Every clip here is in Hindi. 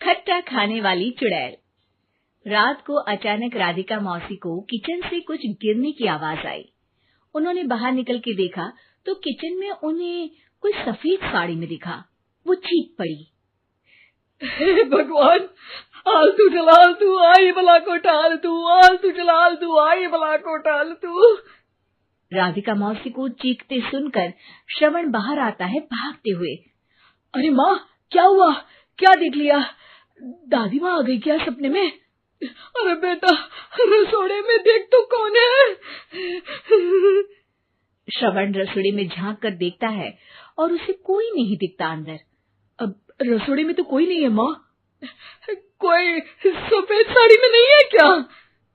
खट्टा खाने वाली चुड़ैल। रात को अचानक राधिका मौसी को किचन से कुछ गिरने की आवाज आई। उन्होंने बाहर निकल के देखा तो किचन में उन्हें कोई सफेद साड़ी में दिखा। वो चीख पड़ी, हे भगवान, आलतू जलाल तू आई भला को टाल तू, आलतू जलाल तू आई भला को टाल तू। राधिका मौसी को चीखते सुनकर श्रवण बाहर आता है भागते हुए। अरे माँ, क्या हुआ? क्या देख लिया? दादी माँ आ गई क्या सपने में? अरे बेटा, रसोड़े में देख तो कौन है? श्रवण रसोड़े में झांक कर देखता है और उसे कोई नहीं दिखता अंदर। अब रसोड़े में तो कोई नहीं है माँ। कोई सफेद साड़ी में नहीं है क्या?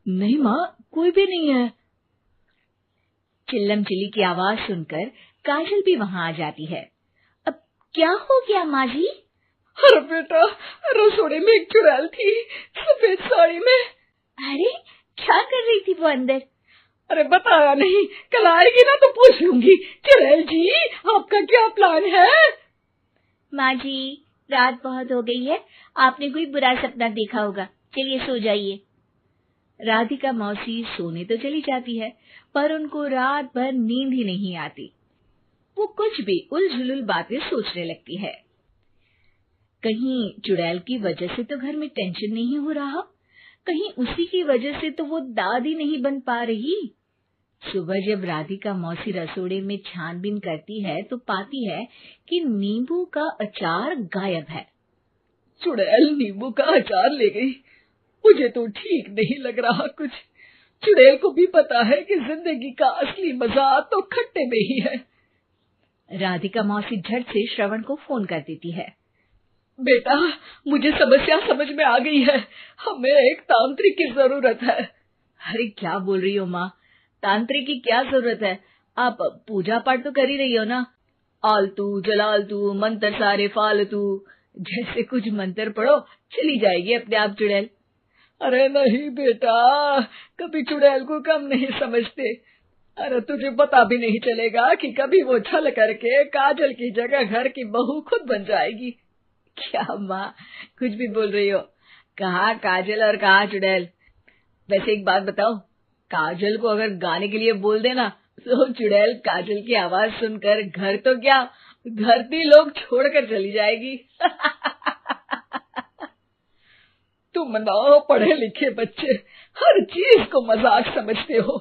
नहीं माँ, कोई भी नहीं है। चिल्लम चिल्ली की आवाज सुनकर काजल भी वहां आ जाती है। अब क्या हो गया माँ जी? अरे बेटा, रसोड़े में एक चुड़ैल थी सफेद साड़ी में। अरे क्या कर रही थी वो अंदर? अरे बताया नहीं, कल आएगी ना तो पूछ लूंगी। चुड़ैल जी, आपका क्या प्लान है? माँ जी, रात बहुत हो गई है, आपने कोई बुरा सपना देखा होगा, चलिए सो जाइए। राधिका मौसी सोने तो चली जाती है, पर उनको रात भर नींद ही नहीं आती। वो कुछ भी उलझुल बातें सोचने लगती है। कहीं चुड़ैल की वजह से तो घर में टेंशन नहीं हो रहा, कहीं उसी की वजह से तो वो दादी नहीं बन पा रही। सुबह जब राधिका मौसी रसोड़े में छानबीन करती है तो पाती है कि नींबू का अचार गायब है। चुड़ैल नींबू का अचार ले गई, मुझे तो ठीक नहीं लग रहा कुछ। चुड़ैल को भी पता है कि जिंदगी का असली मजा तो खट्टे में ही है। राधिका मौसी झट से श्रवण को फोन कर देती है। बेटा, मुझे समस्या समझ में आ गई है, हमें एक तांत्रिक की जरूरत है। अरे क्या बोल रही हो माँ, तांत्रिक की क्या जरूरत है? आप पूजा पाठ तो कर ही रही हो ना। आलतू जलालतू मंत्र सारे फालतू जैसे कुछ मंत्र पढ़ो, चली जाएगी अपने आप चुड़ैल। अरे नहीं बेटा, कभी चुड़ैल को कम नहीं समझते। अरे तुझे पता भी नहीं चलेगा कि कभी वो छल करके काजल की जगह घर की बहू खुद बन जाएगी। क्या माँ, कुछ भी बोल रही हो? कहाँ काजल और कहाँ चुड़ैल? वैसे एक बात बताओ, काजल को अगर गाने के लिए बोल देना तो चुड़ैल काजल की आवाज सुनकर घर तो क्या, धरती लोग छोड़कर चली जाएगी। तुम ना पढ़े लिखे बच्चे हर चीज को मजाक समझते हो।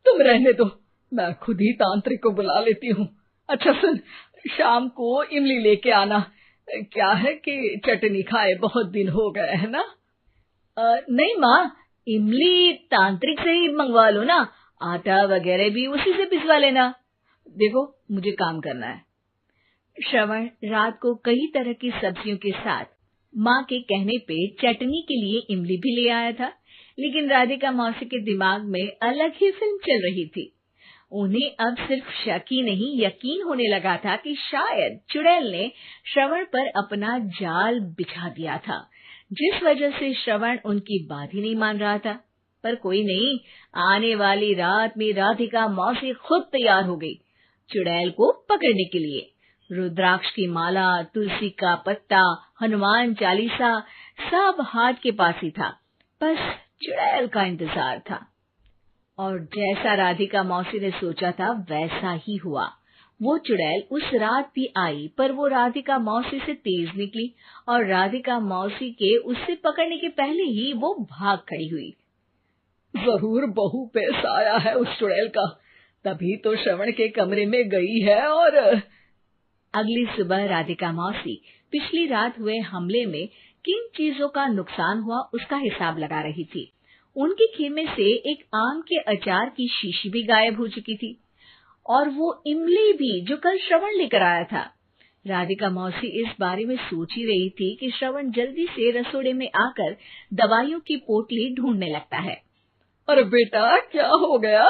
तुम रहने दो, मैं खुद ही तांत्रिक को बुला लेती हूँ। अच्छा सुन, शाम को इमली लेके आना। क्या है कि चटनी खाए बहुत दिन हो गए है ना? नहीं माँ, इमली तांत्रिक से ही मंगवा लो ना, आटा वगैरह भी उसी से पिसवा लेना। देखो मुझे काम करना है। श्रवण रात को कई तरह की सब्जियों के साथ माँ के कहने पे चटनी के लिए इमली भी ले आया था, लेकिन राधिका मौसी के दिमाग में अलग ही फिल्म चल रही थी। उन्हें अब सिर्फ शक ही नहीं यकीन होने लगा था कि शायद चुड़ैल ने श्रवण पर अपना जाल बिछा दिया था, जिस वजह से श्रवण उनकी बात ही नहीं मान रहा था। पर कोई नहीं, आने वाली रात में राधिका मौसी खुद तैयार हो गई चुड़ैल को पकड़ने के लिए। रुद्राक्ष की माला, तुलसी का पत्ता, हनुमान चालीसा सब हाथ के पास ही था, बस चुड़ैल का इंतजार था। और जैसा राधिका मौसी ने सोचा था वैसा ही हुआ। वो चुड़ैल उस रात भी आई, पर वो राधिका मौसी से तेज निकली और राधिका मौसी के उससे पकड़ने के पहले ही वो भाग खड़ी हुई। जरूर बहू पे साया है उस चुड़ैल का, तभी तो श्रवण के कमरे में गई है। और अगली सुबह राधिका मौसी पिछली रात हुए हमले में किन चीजों का नुकसान हुआ उसका हिसाब लगा रही थी। उनके खेमे से एक आम के अचार की शीशी भी गायब हो चुकी थी, और वो इमली भी जो कल श्रवण लेकर आया था। राधिका मौसी इस बारे में सोच ही रही थी कि श्रवण जल्दी से रसोड़े में आकर दवाइयों की पोटली ढूंढने लगता है। अरे बेटा, क्या हो गया?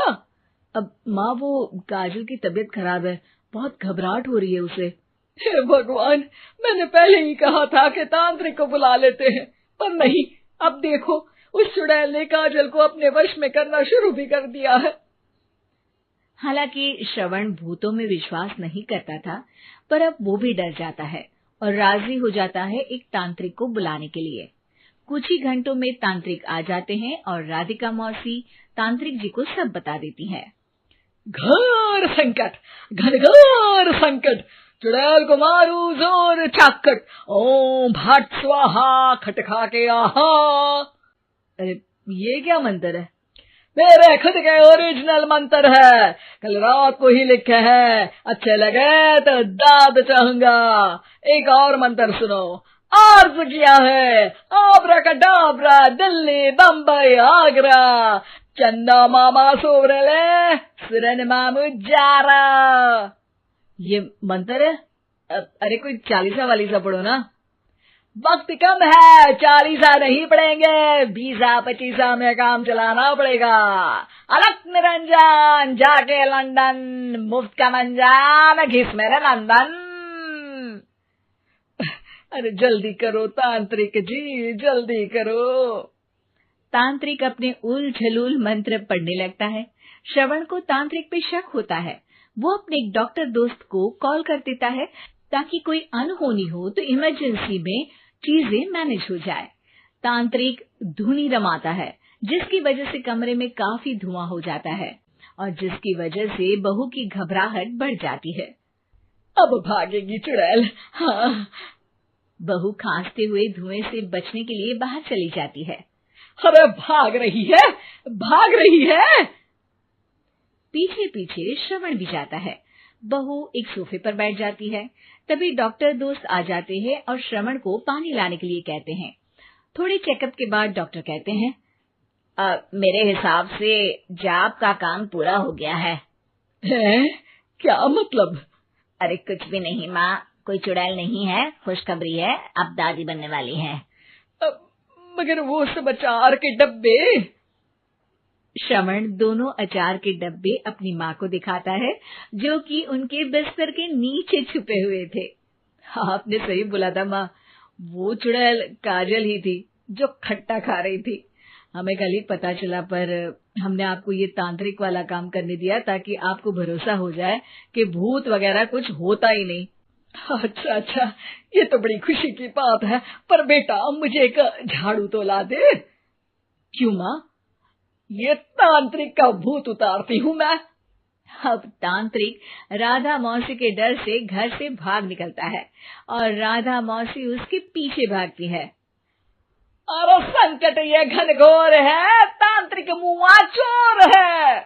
अब माँ, वो काजल की तबीयत खराब है, बहुत घबराहट हो रही है उसे। हे भगवान, मैंने पहले ही कहा था कि तांत्रिक को बुला लेते हैं, पर नहीं, अब देखो उस चुड़ैल ने काजल को अपने वश में करना शुरू भी कर दिया है। हालांकि श्रवण भूतों में विश्वास नहीं करता था, पर अब वो भी डर जाता है और राजी हो जाता है एक तांत्रिक को बुलाने के लिए। कुछ ही घंटों में तांत्रिक आ जाते हैं और राधिका मौसी तांत्रिक जी को सब बता देती है। घोर संकट, घनघोर संकट, चुड़ैल को मारू जोर चाकट, ओम भट स्वाहा खटखा के आहा। अरे ये क्या मंत्र है? मेरे खुद के ओरिजिनल मंत्र है, कल रात को ही लिखे हैं, अच्छे लगे तो दाद चाहूंगा। एक और मंत्र सुनो। अर्ज किया है आब्राकडाब्रा, दिल्ली बम्बई आगरा, चंदा मामा सोवरले सुरन मामू जारा। ये मंत्र है? अरे कोई 40 वालीसा पढ़ो ना। वक्त कम है, 40 नहीं पड़ेंगे, 20-25 में काम चलाना पड़ेगा। अलग निरंजन जाके लंदन, मुफ्त का मंजान घिस मेरे नंदन। अरे जल्दी करो तांत्रिक जी, जल्दी करो। तांत्रिक अपने उल झलूल मंत्र पढ़ने लगता है। श्रवण को तांत्रिक पे शक होता है। वो अपने एक डॉक्टर दोस्त को कॉल कर देता है ताकि कोई अनहोनी हो तो इमरजेंसी में चीजें मैनेज हो जाए। तांत्रिक धुनी रमाता है, जिसकी वजह से कमरे में काफी धुआं हो जाता है और जिसकी वजह से बहू की घबराहट बढ़ जाती है। अब भागेगी चुड़ैल। हाँ। बहू खांसते हुए धुएं से बचने के लिए बाहर चली जाती है। अरे भाग रही है, भाग रही है। पीछे पीछे श्रवण भी जाता है। बहू एक सोफे पर बैठ जाती है। तभी डॉक्टर दोस्त आ जाते हैं और श्रवण को पानी लाने के लिए कहते हैं। थोड़े चेकअप के बाद डॉक्टर कहते हैं, मेरे हिसाब से जाप का काम पूरा हो गया है। क्या मतलब? अरे कुछ भी नहीं माँ, कोई चुड़ैल नहीं है, खुशखबरी है, अब दादी बनने वाली है। मगर वो सब अचार के डब्बे। श्रवण दोनों अचार के डब्बे अपनी माँ को दिखाता है, जो कि उनके बिस्तर के नीचे छुपे हुए थे। आपने सही बोला था माँ, वो चुड़ैल काजल ही थी जो खट्टा खा रही थी। हमें कल ही पता चला, पर हमने आपको ये तांत्रिक वाला काम करने दिया ताकि आपको भरोसा हो जाए कि भूत वगैरह कुछ होता ही नहीं। अच्छा अच्छा, ये तो बड़ी खुशी की बात है, पर बेटा मुझे एक झाड़ू तो ला दे। क्यों माँ? ये तांत्रिक का भूत उतारती हूँ मैं। अब तांत्रिक राधा मौसी के डर से घर से भाग निकलता है और राधा मौसी उसके पीछे भागती है। अरे संकट ये घनघोर है, तांत्रिक मुआ चोर है।